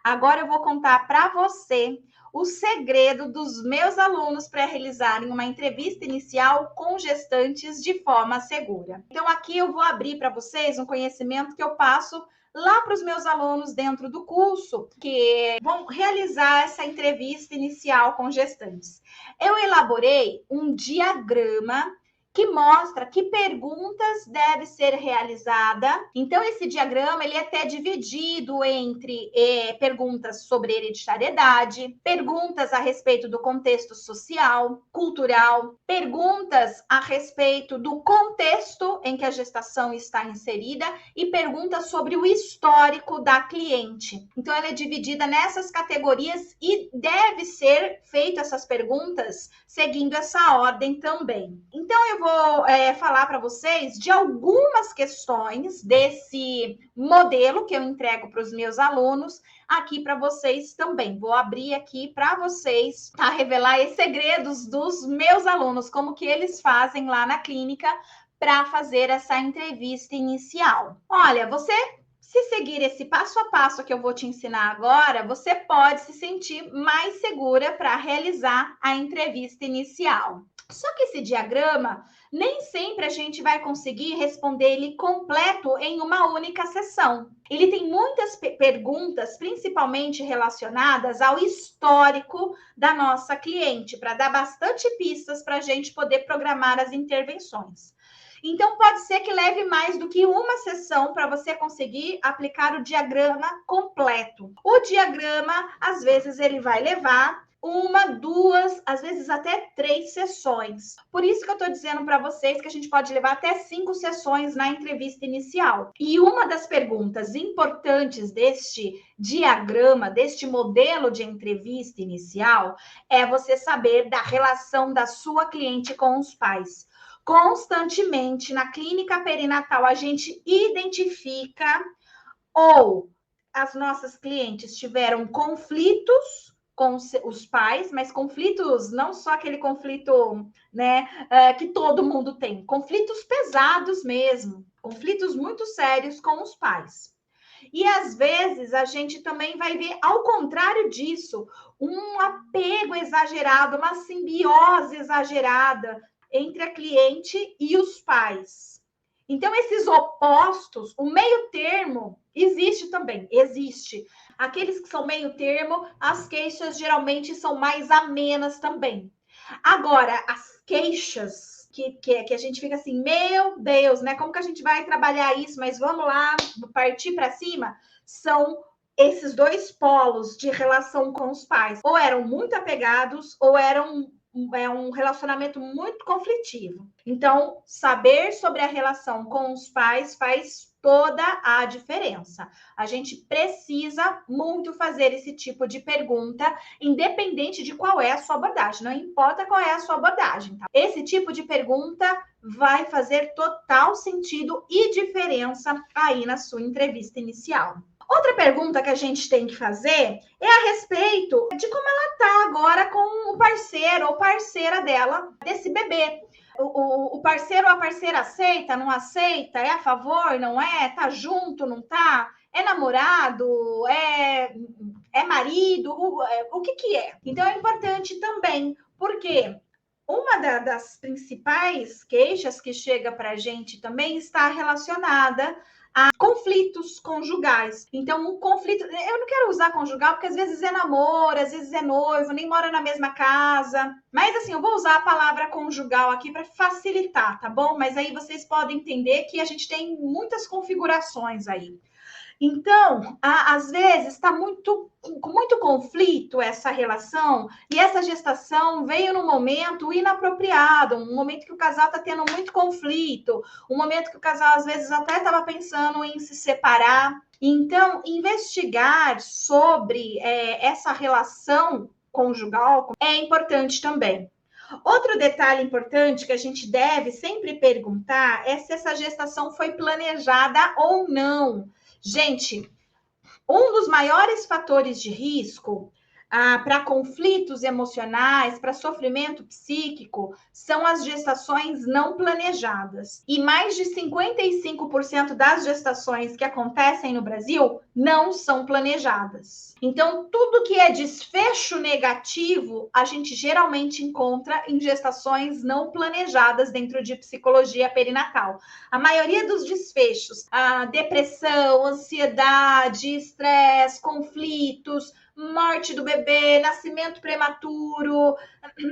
Agora eu vou contar para você o segredo dos meus alunos para realizarem uma entrevista inicial com gestantes de forma segura. Então, aqui eu vou abrir para vocês um conhecimento que eu passo lá para os meus alunos dentro do curso, que vão realizar essa entrevista inicial com gestantes. Eu elaborei um diagrama que mostra que perguntas deve ser realizada. Então, esse diagrama ele é até dividido entre perguntas sobre hereditariedade, perguntas a respeito do contexto social, cultural, perguntas a respeito do contexto em que a gestação está inserida e perguntas sobre o histórico da cliente. Então, ela é dividida nessas categorias e deve ser feita essas perguntas seguindo essa ordem também. Então, eu vou falar para vocês de algumas questões desse modelo que eu entrego para os meus alunos aqui para vocês também. Vou abrir aqui para vocês, tá? Revelar os segredos dos meus alunos, como que eles fazem lá na clínica para fazer essa entrevista inicial. Olha, você se seguir esse passo a passo que eu vou te ensinar agora, você pode se sentir mais segura para realizar a entrevista inicial. Só que esse diagrama, nem sempre a gente vai conseguir responder ele completo em uma única sessão. Ele tem muitas perguntas, principalmente relacionadas ao histórico da nossa cliente, para dar bastante pistas para a gente poder programar as intervenções. Então, pode ser que leve mais do que uma sessão para você conseguir aplicar o diagrama completo. O diagrama, às vezes, ele vai levar uma, duas, às vezes até 3 sessões. Por isso que eu estou dizendo para vocês que a gente pode levar até 5 sessões na entrevista inicial. E uma das perguntas importantes deste diagrama, deste modelo de entrevista inicial, é você saber da relação da sua cliente com os pais. Constantemente, na clínica perinatal, a gente identifica ou as nossas clientes tiveram conflitos com os pais, mas conflitos, não só aquele conflito, né, que todo mundo tem, conflitos pesados mesmo, conflitos muito sérios com os pais. E às vezes a gente também vai ver, ao contrário disso, um apego exagerado, uma simbiose exagerada entre a cliente e os pais. Então, esses opostos, o meio termo, existe também, existe. Aqueles que são meio termo, as queixas geralmente são mais amenas também. Agora, as queixas que a gente fica assim, meu Deus, né? Como que a gente vai trabalhar isso? Mas vamos lá, partir para cima, são esses dois polos de relação com os pais. Ou eram muito apegados, ou eram um relacionamento muito conflitivo. Então, saber sobre a relação com os pais faz toda a diferença. A gente precisa muito fazer esse tipo de pergunta, independente de qual é a sua abordagem. Não importa qual é a sua abordagem, tá? Esse tipo de pergunta vai fazer total sentido e diferença aí na sua entrevista inicial. Outra pergunta que a gente tem que fazer é a respeito de como ela está agora com o parceiro ou parceira dela, desse bebê. O parceiro ou a parceira aceita, não aceita? É a favor, não é? Tá junto, não tá? É namorado? É marido? O que é? Então, é importante também, porque uma das principais queixas que chega para a gente também está relacionada a conflitos conjugais. Então, um conflito... Eu não quero usar conjugal, porque às vezes é namoro, às vezes é noivo, nem mora na mesma casa. Mas, assim, eu vou usar a palavra conjugal aqui para facilitar, tá bom? Mas aí vocês podem entender que a gente tem muitas configurações aí. Então, às vezes, está com muito conflito essa relação, e essa gestação veio num momento inapropriado, um momento que o casal está tendo muito conflito, um momento que o casal, às vezes, até estava pensando em se separar. Então, investigar sobre essa relação conjugal é importante também. Outro detalhe importante que a gente deve sempre perguntar é se essa gestação foi planejada ou não. Gente, um dos maiores fatores de risco para conflitos emocionais, para sofrimento psíquico, são as gestações não planejadas. E mais de 55% das gestações que acontecem no Brasil não são planejadas. Então, tudo que é desfecho negativo, a gente geralmente encontra em gestações não planejadas dentro de psicologia perinatal. A maioria dos desfechos, a depressão, ansiedade, estresse, conflitos, morte do bebê, nascimento prematuro,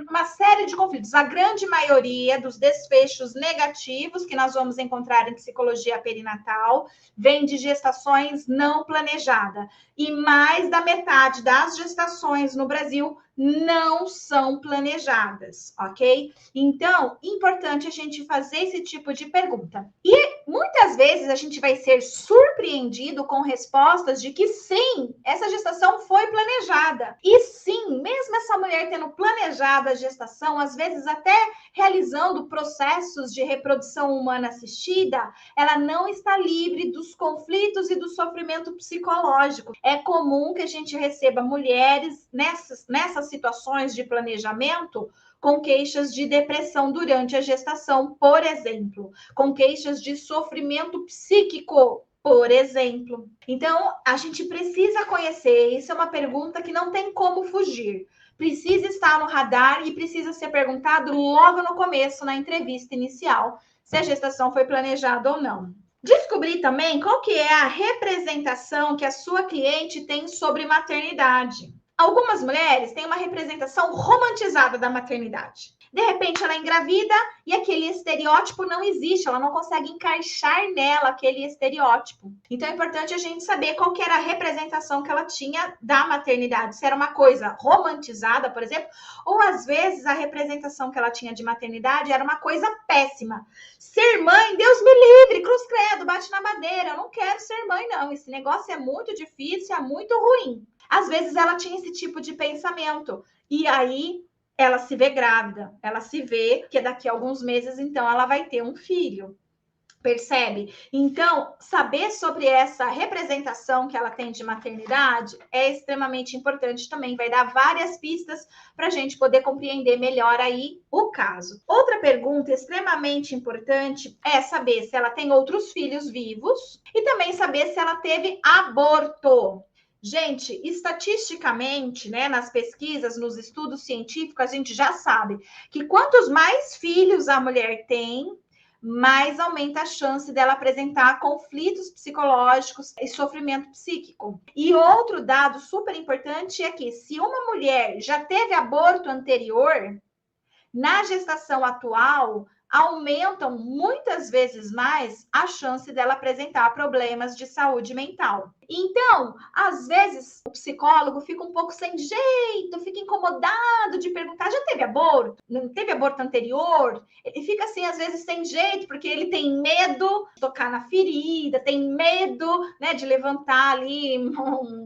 uma série de conflitos. A grande maioria dos desfechos negativos que nós vamos encontrar em psicologia perinatal vem de gestações não planejadas. E mais da metade das gestações no Brasil não são planejadas, ok? Então, importante a gente fazer esse tipo de pergunta. E muitas vezes a gente vai ser surpreendido com respostas de que sim, essa gestação foi planejada. E sim, mesmo essa mulher tendo planejado a gestação, às vezes até realizando processos de reprodução humana assistida, ela não está livre dos conflitos e do sofrimento psicológico. É comum que a gente receba mulheres nessas situações de planejamento com queixas de depressão durante a gestação, por exemplo, com queixas de sofrimento psíquico, por exemplo. Então, a gente precisa conhecer, isso é uma pergunta que não tem como fugir. Precisa estar no radar e precisa ser perguntado logo no começo, na entrevista inicial, se a gestação foi planejada ou não. Descobrir também qual que é a representação que a sua cliente tem sobre maternidade. Algumas mulheres têm uma representação romantizada da maternidade. De repente, ela engravida e aquele estereótipo não existe, ela não consegue encaixar nela aquele estereótipo. Então, é importante a gente saber qual que era a representação que ela tinha da maternidade. Se era uma coisa romantizada, por exemplo, ou às vezes a representação que ela tinha de maternidade era uma coisa péssima. Ser mãe, Deus me livre, cruz credo, bate na madeira, eu não quero ser mãe, não. Esse negócio é muito difícil, é muito ruim. Às vezes ela tinha esse tipo de pensamento. E aí ela se vê grávida, ela se vê que daqui a alguns meses, então, ela vai ter um filho. Percebe? Então, saber sobre essa representação que ela tem de maternidade é extremamente importante também. Vai dar várias pistas para a gente poder compreender melhor aí o caso. Outra pergunta extremamente importante é saber se ela tem outros filhos vivos e também saber se ela teve aborto. Gente, estatisticamente, né, nas pesquisas, nos estudos científicos, a gente já sabe que quantos mais filhos a mulher tem, mais aumenta a chance dela apresentar conflitos psicológicos e sofrimento psíquico. E outro dado super importante é que se uma mulher já teve aborto anterior, na gestação atual, aumentam muitas vezes mais a chance dela apresentar problemas de saúde mental. Então, às vezes, o psicólogo fica um pouco sem jeito, fica incomodado de perguntar: já teve aborto? Não teve aborto anterior? Ele fica assim, às vezes, sem jeito, porque ele tem medo de tocar na ferida, tem medo, né, de levantar ali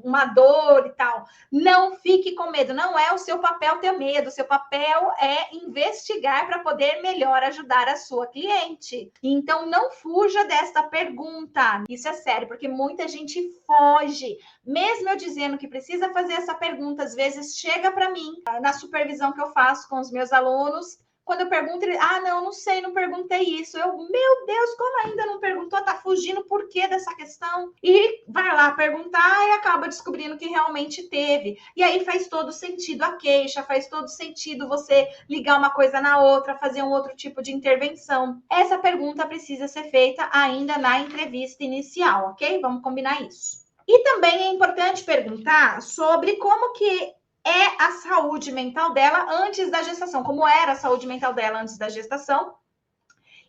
uma dor e tal. Não fique com medo, não é o seu papel ter medo, o seu papel é investigar para poder melhor ajudar a sua cliente. Então, não fuja desta pergunta. Isso é sério, porque muita gente foge. Mesmo eu dizendo que precisa fazer essa pergunta, às vezes chega para mim, na supervisão que eu faço com os meus alunos, quando eu pergunto, ele, não sei, não perguntei isso. Eu, meu Deus, como ainda não perguntou? Tá fugindo por quê dessa questão? E vai lá perguntar e acaba descobrindo que realmente teve. E aí faz todo sentido a queixa, faz todo sentido você ligar uma coisa na outra, fazer um outro tipo de intervenção. Essa pergunta precisa ser feita ainda na entrevista inicial, ok? Vamos combinar isso. E também é importante perguntar sobre como que é a saúde mental dela antes da gestação, como era a saúde mental dela antes da gestação,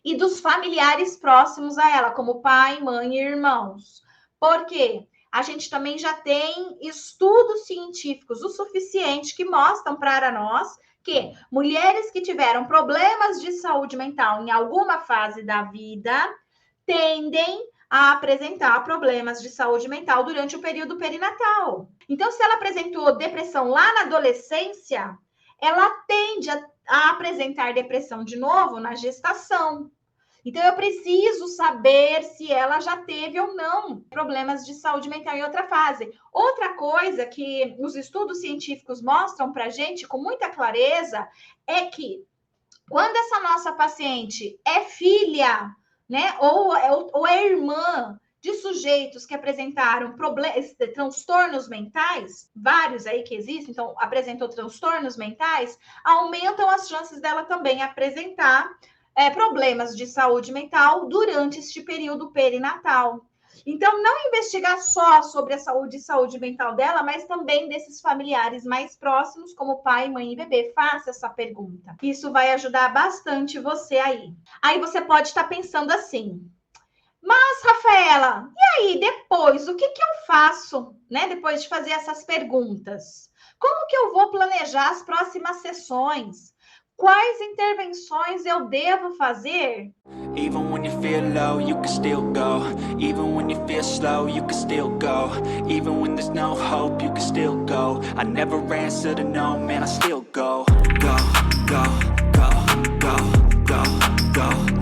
e dos familiares próximos a ela, como pai, mãe e irmãos. Por quê? A gente também já tem estudos científicos o suficiente que mostram para nós que mulheres que tiveram problemas de saúde mental em alguma fase da vida tendem a apresentar problemas de saúde mental durante o período perinatal. Então, se ela apresentou depressão lá na adolescência, ela tende a apresentar depressão de novo na gestação. Então, eu preciso saber se ela já teve ou não problemas de saúde mental em outra fase. Outra coisa que os estudos científicos mostram para a gente com muita clareza é que quando essa nossa paciente é filha, né, ou é irmã de sujeitos que apresentaram transtornos mentais, vários aí que existem, então apresentou transtornos mentais, aumentam as chances dela também apresentar problemas de saúde mental durante este período perinatal. Então, não investigar só sobre a saúde mental dela, mas também desses familiares mais próximos, como pai, mãe e bebê. Faça essa pergunta. Isso vai ajudar bastante você aí. Aí você pode estar pensando assim: mas, Rafaela, e aí depois, o que eu faço, né? Depois de fazer essas perguntas? Como que eu vou planejar as próximas sessões? Quais intervenções eu devo fazer? Even when you feel low, you can still go. Even when you feel slow, you can still go. Even when there's no hope, you can still go. I never answer to no, man, I still go. Go, go, go, go, go, go.